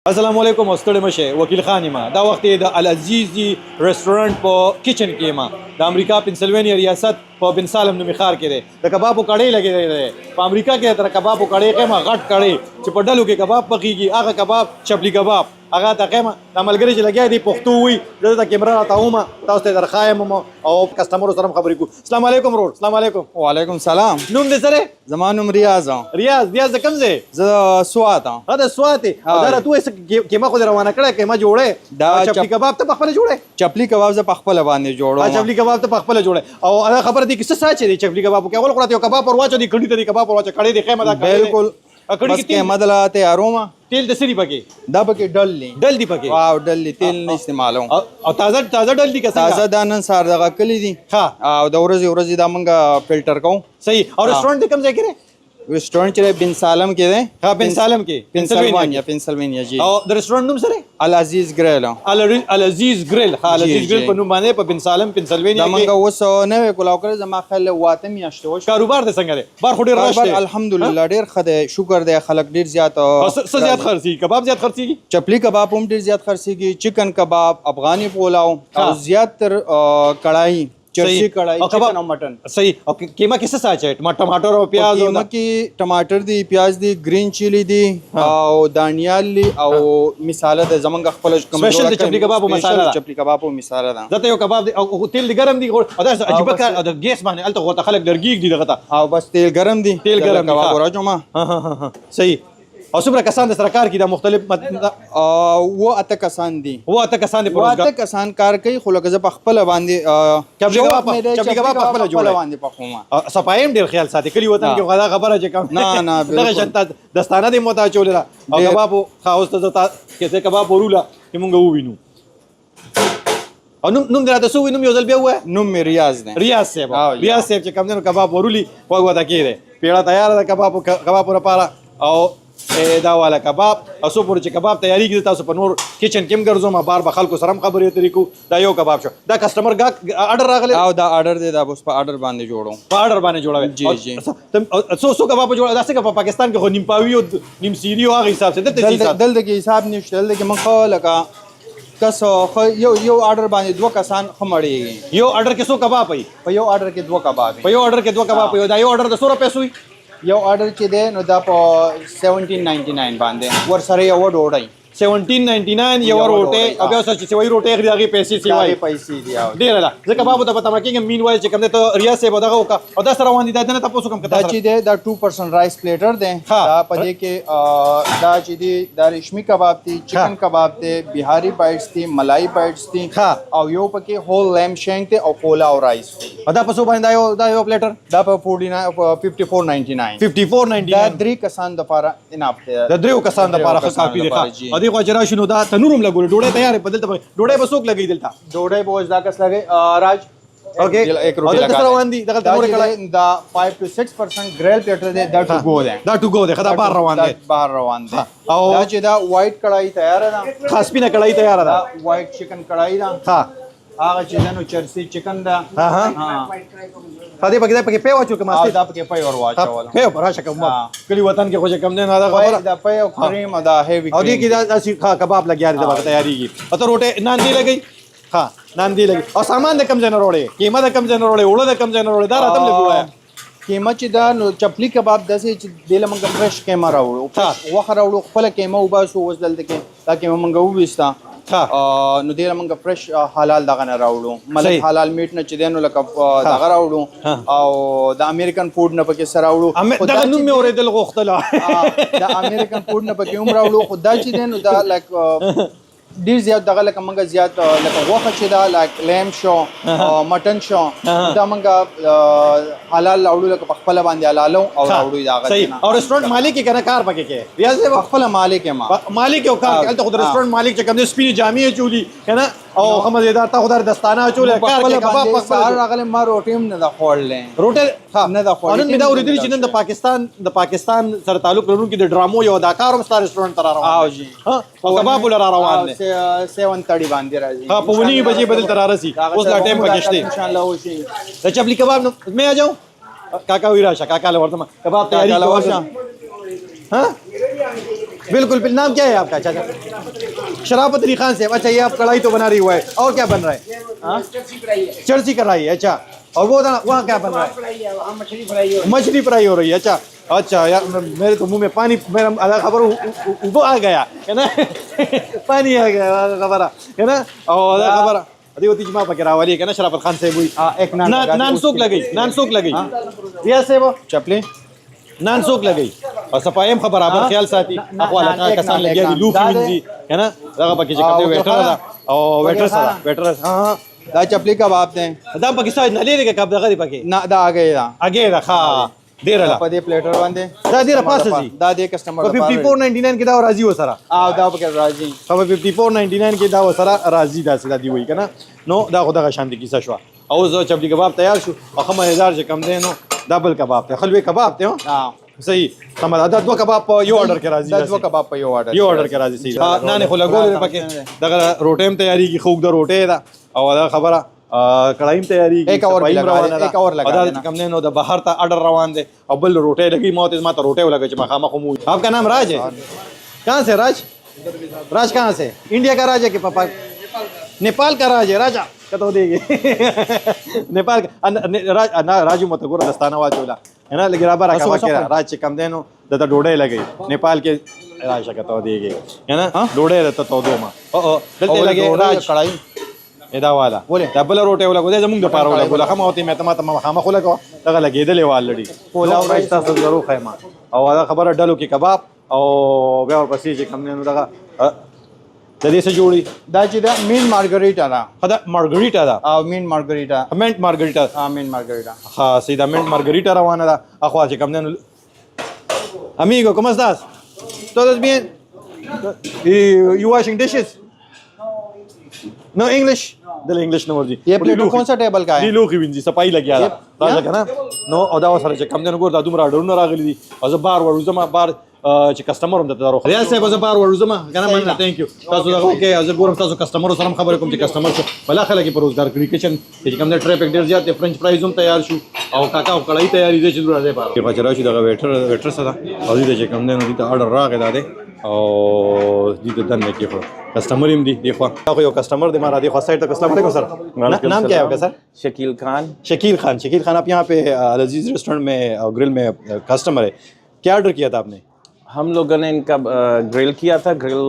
अस्सलामुअलैकुम ستړي مشه وکیل خان ما دا وخت د العزیزی ریسټورانټ په کچن کې ما د امریکا پنسلوانیا ریاست په بن سالم نومي ښار کې دی د کبابو کړۍ لګې دی په امریکا کې تر کبابو کړۍ قیمه غټ کړۍ چې په ډلو کې کباب پخېږي هغه کباب چپلی کباب هغه ته قیمه د ملګری چې لګیا دی پښتو وي دلته کیمرا راته تاسو ته درخوایم او کسٹمرو سره خبرې کو السلام علیکم ورور السلام علیکم وعلیکم سلام نوم دې سره زما نوم ریاض ریاض د کوم ځای زه سوات دا د سوات دا راته کیمه خو روانه کړه کیمه جوړه دا چپلی کباب ته خپل جوړه چپلی کباب زه په خپل باندې جوړوم چپلی کباب ته خپل جوړه او دا خبره دي کیسه ساچ دي چپلی کباب کې اول خلاص یو کباب ور واچو دي کړي ته کباب ور واچو کړي دي قیمه دا بالکل کړي کې مدلا تیاروما تیل د سری پکې دا پکې ډل دی پکې واو ډل تیل نه استعمالوم او تازه ډل دي که تازه دانن سار دغه کلی دي ها او د ورځې دا مونږه فلټر کوم صحیح او ریسټورانټ کوم ځای کې دی ریسټورانټ چې بن سالم کې دی ها بن سالم کې پنسلوانیا جی او د ریسټورانټ نوم سره العزیز ګریل العزیز ګریل ها العزیز ګریل په نوم باندې په بن سالم پنسلوانیا کې دا مونږه اوس نوې کولاو کړ زما خل واته میاشتې وش کاروبار د څنګه دی بار خو ډیر راشه الحمدلله ډیر خدای شکر دی خلک ډیر زیات زیات خرڅي کباب زیات خرڅي چپلی کباب هم ډیر زیات خرڅيږي چکن کباب افغاني پولاو او زیات تر کڑائی چرسی کڑائی چکن او مٹن صحیح او قیمه کیسه ساچ ہے ټماټر او پیاز او قیمه کې ټماټر دی پیاز دی گرین چیلی دی او دانیال لی او مثاله د زمنګ خپل سپیشل د چپلی کباب او مساله چپلی کباب او مثاله ده زته یو کباب دی او تیل دی ګرم دی او دا عجیب کار د ګیس باندې الته غوته خلک درګیګ دی دغه او بس تیل ګرم دی کباب راځم صحیح او څومره کسان د سرکار کې د مختلف و اته کسان دي اته کسان کار کوي خو لکه زه په خپل باندې چپلی کباب په خپل جوړه باندې پخوم صفایم ډیر خیال ساتي کلی وطن کې غدا خبره چې کم نه دغه شنت دستانه دی موتا چولې او کباب خاوس ته کته کباب ورولا چې مونږ ووینو او نوم دراته سو وینم یو ځل بیا وای نوم می ریاض دی ریاض صاحب چې کم دنو کباب ورولي وګه تا کېره پیړه تیار ده کباب لپاره او دا والا کباب اسو پور چې کباب تیاری کړي تاسو په نور کچن کې ګرځو ما بار به خلکو سره خبرې طریقو دا یو کباب شو دا کسٹمر آرډر راغلی او دا آرډر دی دا اوس په آرډر باندې جوړو جی سو کباب جوړه دا څنګه په پاکستان کې خو نیم پاوی او نیم سیری او هغه حساب څه دلته کې حساب نشته دلته کې مخه لکه کسو یو آرډر باندې دوه کسان خمړېږي یو آرډر کې سو کباب وي په یو آرډر کې دوه کباب دا یو آرډر د 100 روپے سوی یو آرډر چې دی نو دا په 1799 باندې ور سره یو ډوډۍ 1799 یو روټه او بیا څه چې وای روټه غړي هغه پیسې دی ډیر ده ځکه بابا ته پته مکه مين وای چې کوم ته ریاض سے بدغه وکا او دا سره وان دي دا نه تاسو کوم کته دا چې دی دا 2% رائس پلیټر دی دا پدې کې دا چې دی دا ریشمی کباب دی چکن کباب دی بihari بایټس دی ملای بایټس دی او یو پکې هول لیم شینک دی او پولاو رائس دی دا پسو باندې دا یو پلیټر دا په 54.99 دا درې کسان د لپاره اناف دی د درې کسان د لپاره کافي دی ادي خو جرا شنو دا تنورم لګول ډوډۍ تیار په دلته ډوډۍ به څوک لګی دلته ډوډۍ به دا کس لګي راج اوکې ایک روټي لګا روان دي دا 5 to 6% گریل پلیټر دی دا ټو گو دی خدا بار روان دی او دا چې دا وایټ کړای تیار ده خاص پینه کړای تیار ده وایټ چکن کړای ده ها هغه چې دنو چرسی چکن ده ها خدای پکې په واچو کې ماسته دا پکې په ور واچول په راشه کوم کلی وطن کې خوشه کم نه دا خبره دا په کریم دا هیوی او دې کې دا کباب لګیا دي دا تیاریږي او ته روټه نان دی لګي ها نان دی لګي او سامان د کم ځای نه وروړي قیمت د کم ځای نه وروړي وړو د کم ځای نه وروړي دا راتم لګوي قیمت چې دا نو چپلی کباب داسې چې دله موږ فرش قیمه راوړو وخت راوړو خپل قیمه وباسو وځل دکې دا قیمه موږ وېستا نو دله موږ فرش حلال دغه نه راوړو ملک حلال میټ نه چې دینو لکه دغه راوړو او د امریکن فود نه پکې سره راوړو دا نوم مې اورېدل غوښتله د امریکن فود نه پکې هم راوړو خدای چې دینو دا لک ډیر زیات دغه لکه منګه زیات لکه غوښه چې دا لایک لیم شو مټن شو دا منګه حلال راوړو لکه په خپل باندې حلالو او راوړو دا صحیح او ریسټورانټ مالک کې کنه کار پکې کې ریاض په خپل مالک ما مالک یو کار الته خو ریسټورانټ مالک چې کوم سپینې جامې چولی کنه او خمزیدار تا خدای دستانه چولې کار کې کباب په سار راغله ما روټیم نه د خوړلې روټه نه د خوړلې نن مې دا ورېدل چې نن د پاکستان سره تعلق لرونکي د ډرامو یو اداکار هم ستاره ریسټورانټ ته روان او جی ها کباب لرا روان دي 7:30 باندې راځي ها په 9 بجې بدل تر راسي اوس لا ټیم پکې شته ان شاء الله وشي د چپلی کباب مې آ جاؤ کاکا ویراشه کاکا له ورته کباب تیاری کوه ها बिल्कुल बिल्कुल। नाम क्या है आपका चाचा? शराफत अली खान साहब। अच्छा, ये आप कढ़ाई तो बना रही हुआ है, और क्या बन रहा है? हाँ, चर्ची कढ़ाई है। अच्छा, और वो वहाँ क्या बन रहा है? मछली फ्राई हो रही है। अच्छा अच्छा यार, मेरे तो मुंह में पानी, मेरा आधा खबर वो आ गया है ना पानी आ गया खबर है ना। और आधा खबर अरे वो तीज माँ पकड़ा वाली है ना शराफत खान से हुई। एक नान सूख लगी, नान सूख लगी रिया से वो चपली नान सूख लगी और सफाई में खबर आप ख्याल साथी अखवाला का कसान लग गया लूखी मिंजी है ना लगा पकी चिकन वेटर था और वेटर हां दा चपली कबाब दें दाम पाकिस्तान न ले के कब दगा दी पकी ना दा आगे रखा देर ला पदे प्लेटर बंदे दा देर पास जी दा दे कस्टमर 54.99 के दाव राजी हो सारा दा बके राजी सब 54.99 के दाव सारा राजी दा सीधा दी हुई है ना नो दा खुदा का शांति की सशवा और जो चपली कबाब तैयार शु और 1000 से कम देनो डबल कबाब थे खलवे कबाब थे हां सही समझ आधा दो कबाब यो ऑर्डर के राजी दो कबाब पे यो ऑर्डर के राजी सही ना ने खोला गोले पके दगा रोटेम तैयारी की खूब द रोटे दा और दा खबर कढ़ाई तैयारी एक और लगा कमने नो द बाहर ता ऑर्डर रवान दे और बल रोटे लगी मौत इस माता रोटे लगे च मखामा खमू। आपका नाम राज है? कहां से राज? राज कहां से? इंडिया का राज है कि पापा नेपाल का राज है? राजा कतो देगे नेपाल का राजू मत गोरा दस्ताना वाचोला है ना लेकिन बराबर का के राज कम देनो दता डोडे लगे नेपाल के राजा कतो देगे है ना डोडे रहता तो दो मा ओ दलते लगे राज कढ़ाई एदा वाला बोले डबल रोटे वाला गोदे जमुंग पार वाला बोला हम होती मैं तमा तमा खामा खोला को लगा लगे दले ऑलरेडी पोला और रास्ता सब जरूर खैमा और वाला खबर डलो की कबाब और वे और पसी जे कम ने लगा जदी से जोड़ी दाचिदा मीन मार्गरीटा ना खदा मार्गरीटा दा mean margarita mint margarita mean margarita हाँ सीधा मिंट मार्गरीटा रवाना दा अखवा से कम ने amigo cómo estás todos bien you washing dishes no English दल इंग्लिश नंबर जी ये प्लेट कौन सा टेबल का है? दी लोखी विंजी सफाई लगी आला राजा का ना नो अदा सर कम ने गोर दादुम राडो न रागली दी अज बार वर जमा बार چې کسٹمر هم ته دارو ریاض صاحب زه بار ورزما کنه مننه ثانک یو تاسو دا اوکې از ګورم تاسو کسٹمر سره خبرې کوم چې کسٹمر شو بلا خلک په روزګار کړي کچن چې کوم د ټریفیک ډیر زیات فرنچ فرایز هم تیار شو او کاکا او کړای تیاری دي چې دروازه پاره کې بچرا شو دا ویټر سره او دې چې کوم نه دي ته اورډر راغی دا دې او دې ته دنه کې خو کسٹمر هم دي دی خو هغه یو کسٹمر دې مارا دی خو سایت ته السلام علیکم سر नाम क्या है आपका सर? शकील खान। शकील खान आप यहाँ पे अल अजीज रेस्टोरेंट में और ग्रिल में कस्टमर है, क्या ऑर्डर किया था आपने? हम लोगों ने इनका ग्रिल किया था, ग्रिल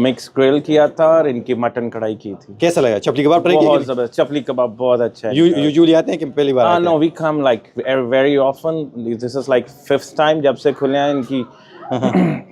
मिक्स ग्रिल किया था और इनकी मटन कढ़ाई की थी। कैसा लगा? चपली कबाब ट्राई किया? बहुत जबरदस्त, चपली कबाब बहुत अच्छा है। यूजुअली आते हैं कि पहली बार? No we come like very often, this is like 5th time जब से खुले हैं।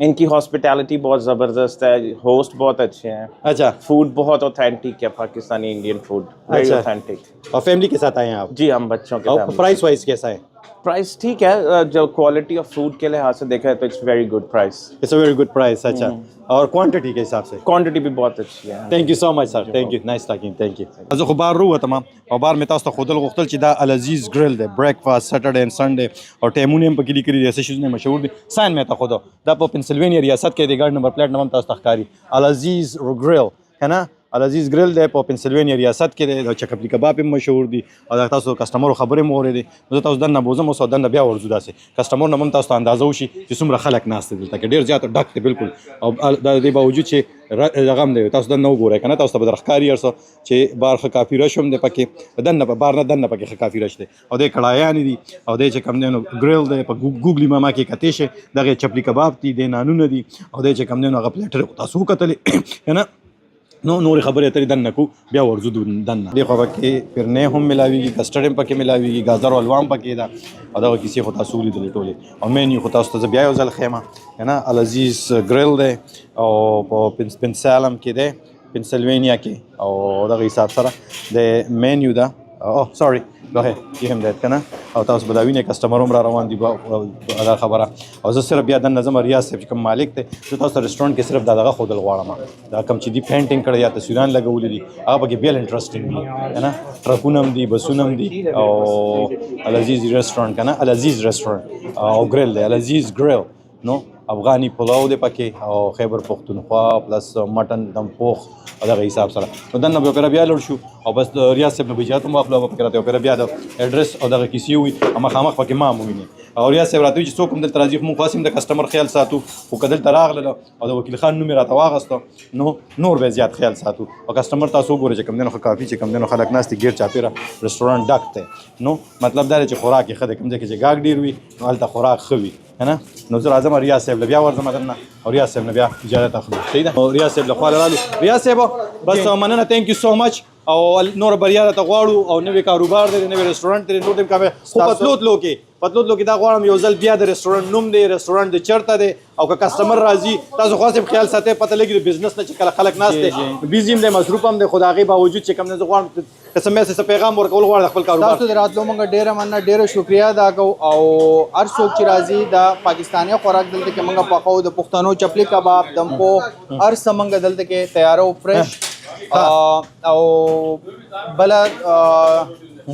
इनकी हॉस्पिटैलिटी बहुत ज़बरदस्त है, होस्ट बहुत अच्छे हैं। अच्छा, फूड बहुत ऑथेंटिक है, Pakistani Indian food very authentic. और फैमिली के साथ आए हैं आप? जी, हम बच्चों के साथ। प्राइस वाइज कैसा है? प्राइस ठीक है, जो क्वालिटी ऑफ फूड के लिहाज से देखा है तो it's very good price. It's a very good price. अच्छा, और क्वांटिटी के हिसाब से? क्वांटिटी भी बहुत अच्छी है। Thank you so much sir, thank you, nice talking, thank you. अजो खबर रू तमाम और बार में तास्त खुदल गुख्तल चिदा अल अजीज ग्रिल दे ब्रेकफास्ट सैटरडे एंड संडे और टेमुनियम पर किली करी जैसे चीज़ ने मशहूर दी साइन में ता खुदा दा पेंसिल्वेनिया रियासत के गार्ड नंबर प्लेट नंबर तास्त कारी अल अजीज ग्रिल है ना। अल अजीज ग्रिल दे पेंसिल्वेनिया रियासत के दे चकपली कबाब पे मशहूर दी और तास्तो कस्टमर खबरें मोरे दे तास्तो दन बोजम और दन बिया और जुदा से कस्टमर नमम तास्तो अंदाजा होशी कि सुमरा खलक नास्ते दिल ताकि डेढ़ ज्यादा ढक बिल्कुल और दे बावजूद छे रगम दे तास्तो दन नो गोरे कना तास्तो बदरखकारी अर्सो छे बार काफी रशम दे पके दन बार दन पके काफी रश दे और दे कड़ाया नी दी और दे कम दे ग्रिल दे गूगली मामा के कतेशे दगे चपली कबाब ती दे नानू नदी और दे कम दे प्लेटर तासू कतले है ना। नो नूरी खबर है तेरी दन नकू ब्या और जुदू दन देखो पके फिर ने हम मिलावी कस्टर्ड पके मिलावी गाजर और अलवाम पके दा अदा किसी खुदा सूली दले टोले और मेन्यू खुदा उस्ताद ब्या उजल खेमा है ना। अल अजीज ग्रिल दे और पेंसिल्वेनिया के दे पेंसिल्वेनिया के और दा हिसाब सारा दे मेन्यू दा ओह सॉरी लो है ये हम देते ना और तास बदावी ने कस्टमरों में रवान दी अदा खबर और जो सिर्फ याद नज़म रियाज से कम मालिक थे जो तास रेस्टोरेंट के सिर्फ दादा खुद लगवाड़ा दा कम चीज़ी पेंटिंग कर जाते तस्वीरान लगौली दी आप आगे बेल इंटरेस्टिंग दी है ना। ट्रकूनम दी बसूनम दी और अल अजीज रेस्टोरेंट का ना अल अजीज रेस्टोरेंट और ग्रिल दे अल अजीज ग्रिल नो افغاني پلاو دی پکې او خیبر پختونخوا پلس مټن دم پوخ او دغه حساب سره نو دنه به بیا لوړ شو او بس ریاض صاحب نه به اجازه مو اخلو به راته بیا د اډرس او دغه کیسې وي اما خامخ پکې ما مومینه او ریاض صاحب راته چې څوک هم دلته راځي مو خاصم د کسٹمر خیال ساتو او کدل تراغله او د وکیل خان نوم راته واغسته نو نور به زیات خیال ساتو او کسٹمر تاسو ګورئ چې کوم دنه کافي چې کوم دنه خلک ناستي ګیر چاپیره رستورانت ډک ته نو مطلب دا چې خوراک یې خده کوم ځای کې ګاګ ډیر وي نو هلته خوراک ښه وي کنه نو زه راځم ریاض صاحب بیا ورځم درنه او ریاض صاحب بیا اجازه اخلو صحیح ده او ریاض صاحب له خوا رالو ریاض صاحب بس مننه ثانک یو سو مچ او نور بریا ته غواړو او نوې کاروبار دی نوې رستورانت دی نور دې کامه خو پتلوت لوکي دا غواړم یو ځل بیا د رستورانت نوم دی رستورانت د چرته دی او که کسٹمر راځي تاسو خاصه خیال ساتئ پته لګي د بزنس نه چې کله خلک ناشته بیزیم دی مصروف هم دی خدای باوجود چې کوم نه غواړم قسم څه پیغام ورکول غواړم خپل کاروبار تاسو دراتلو مونږ ډیره مننه ډیره شکریا ادا کوو او هر څوک چې راځي د پاکستاني خوراک دلته کې مونږ پخاو د پښتنو چپلی کباب دمپو هر څه مونږ دلته کې تیارو فرش او بل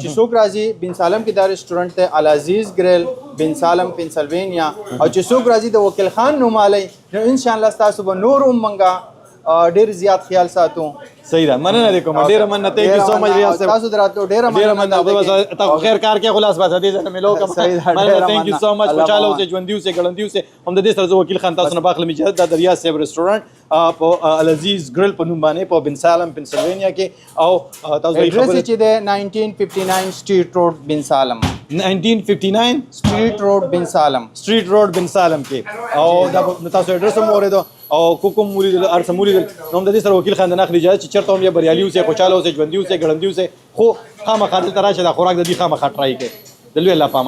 چې څوک راځي بن سالم کې دا رستورانت ته العزیز ګریل بن سالم پنسلوینیا او چې څوک راځي د وکیل خان نومالی نو ان شاء الله تاسو به نور هم منګه ډیر زیات خیال ساتو صحیح ده مننه لیکم ډیر مننه ثانک یو سو مچ ریاض صاحب تاسو دراتلو ډیر مننه تاسو خیر کار کې خلاص بس دې ځنه ملو کوم مننه ثانک یو سو مچ خوشاله اوسئ ژوندۍ اوسئ ګړندۍ اوسئ هم د دې سره وکیل خان تاسو نه باخله اجازه د ریاض صاحب رستورانت په العزیز ګریل په نوم باندې په بن سالم پنسلوینیا کې او تاسو ایڈریس چې ده 1959 سټریټ روډ بن سالم 1959 سټریټ روډ بن سالم سټریټ روډ بن سالم کې او دا تاسو اډرس هم اوریدو او کوم مولیدل ارسه مولیدل نو د دې سره وکیل خان نه اخلي اجازه چې چرته هم یا بریالي اوسئ خوشاله اوسئ ژوندۍ اوسئ ګړندۍ اوسئ خو خامخا دلته راشه دا خوراک د دې خامخا ټرای کړئ د لوی الله پامه